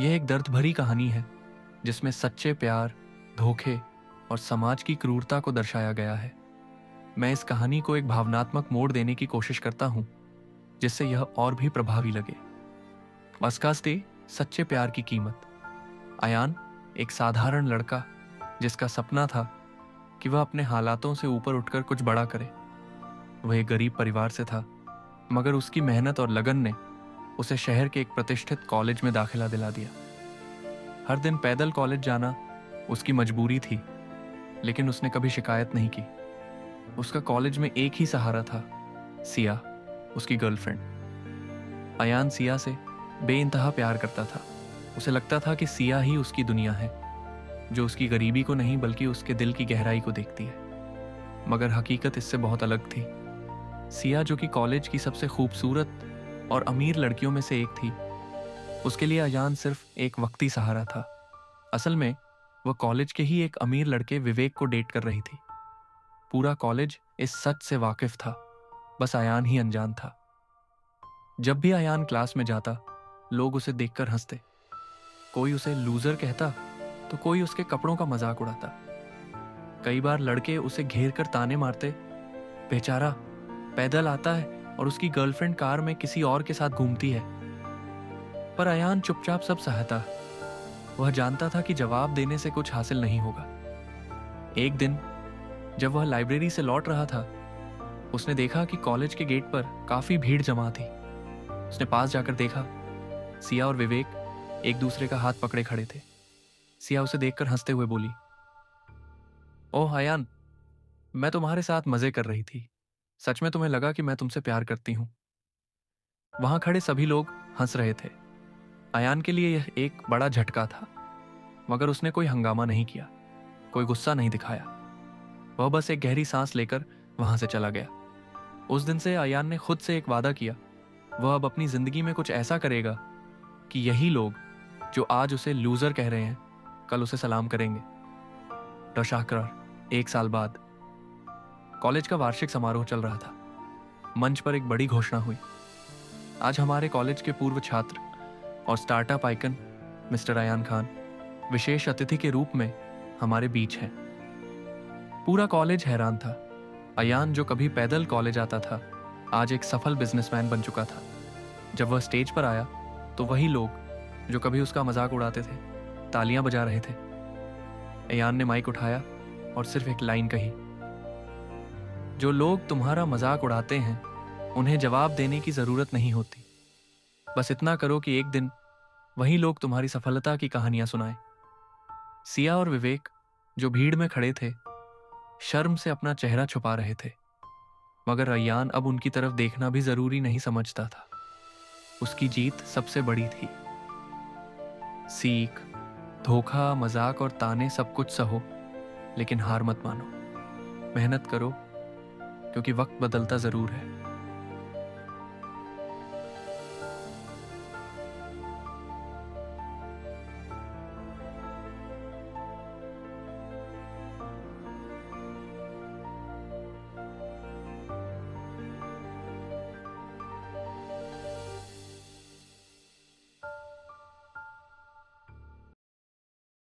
यह एक दर्द भरी कहानी है जिसमें सच्चे प्यार, धोखे और समाज की क्रूरता को दर्शाया गया है। मैं इस कहानी को एक भावनात्मक मोड़ देने की कोशिश करता हूं जिससे यह और भी प्रभावी लगे। मस्कास डे, सच्चे प्यार की कीमत। अयान एक साधारण लड़का जिसका सपना था कि वह अपने हालातों से ऊपर उठकर कुछ बड़ा करे। वह एक गरीब परिवार से था, मगर उसकी मेहनत और लगन ने उसे शहर के एक प्रतिष्ठित कॉलेज में दाखिला दिला दिया। हर दिन पैदल कॉलेज जाना उसकी मजबूरी थी, लेकिन उसने कभी शिकायत नहीं की। उसका कॉलेज में एक ही सहारा था, सिया, उसकी गर्लफ्रेंड। अयान सिया से बेइंतहा प्यार करता था। उसे लगता था कि सिया ही उसकी दुनिया है, जो उसकी गरीबी को नहीं बल्कि उसके दिल की गहराई को देखती है। मगर हकीकत इससे बहुत अलग थी। सिया, जो कि कॉलेज की सबसे खूबसूरत और अमीर लड़कियों में से एक थी, उसके लिए अयान सिर्फ एक वक्ती सहारा था। असल में वह कॉलेज के ही एक अमीर लड़के विवेक को डेट कर रही थी। पूरा कॉलेज इस सच से वाकिफ था, बस अयान ही अनजान था। जब भी अयान क्लास में जाता, लोग उसे देखकर हंसते। कोई उसे लूजर कहता तो कोई उसके कपड़ों का मजाक उड़ाता। कई बार लड़के उसे घेर कर ताने मारते, बेचारा पैदल आता है और उसकी गर्लफ्रेंड कार में किसी और के साथ घूमती है। पर अयान चुपचाप सब सहता। वह जानता था कि जवाब देने से कुछ हासिल नहीं होगा। एक दिन जब वह लाइब्रेरी से लौट रहा था, उसने देखा कि कॉलेज के गेट पर काफी भीड़ जमा थी। उसने पास जाकर देखा, सिया और विवेक एक दूसरे का हाथ पकड़े खड़े थे। सिया उसे देखकर हंसते हुए बोली, ओह अयान, मैं तुम्हारे साथ मजे कर रही थी। सच में तुम्हें लगा कि मैं तुमसे प्यार करती हूं? वहां खड़े सभी लोग हंस रहे थे। अयान के लिए यह एक बड़ा झटका था, मगर उसने कोई हंगामा नहीं किया, कोई गुस्सा नहीं दिखाया। वह बस एक गहरी सांस लेकर वहां से चला गया। उस दिन से अयान ने खुद से एक वादा किया, वह अब अपनी जिंदगी में कुछ ऐसा करेगा कि यही लोग जो आज उसे लूजर कह रहे हैं, कल उसे सलाम करेंगे। दशहरा 1 साल बाद कॉलेज का वार्षिक समारोह चल रहा था। मंच पर एक बड़ी घोषणा हुई। आज हमारे कॉलेज के पूर्व छात्र और startup icon mister Ayan Khan विशेष अतिथि के रूप में हमारे बीच हैं। पूरा कॉलेज हैरान था। अयान, जो कभी पैदल कॉलेज आता था, आज एक सफल बिजनेसमैन बन चुका था। जब वह स्टेज पर आया तो वही लोग जो कभी उसका मजाक उड़ाते थे, तालियां बजा रहे थे। अयान ने माइक उठाया और सिर्फ एक लाइन कही, जो लोग तुम्हारा मजाक उड़ाते हैं उन्हें जवाब देने की जरूरत नहीं होती। बस इतना करो कि एक दिन वही लोग तुम्हारी सफलता की कहानियां सुनाएं। सिया और विवेक, जो भीड़ में खड़े थे, शर्म से अपना चेहरा छुपा रहे थे। मगर अयान अब उनकी तरफ देखना भी जरूरी नहीं समझता था। उसकी जीत सबसे बड़ी थी। सीख, धोखा, मजाक और ताने सब कुछ सहो, लेकिन हार मत मानो। मेहनत करो, क्योंकि वक्त बदलता जरूर है,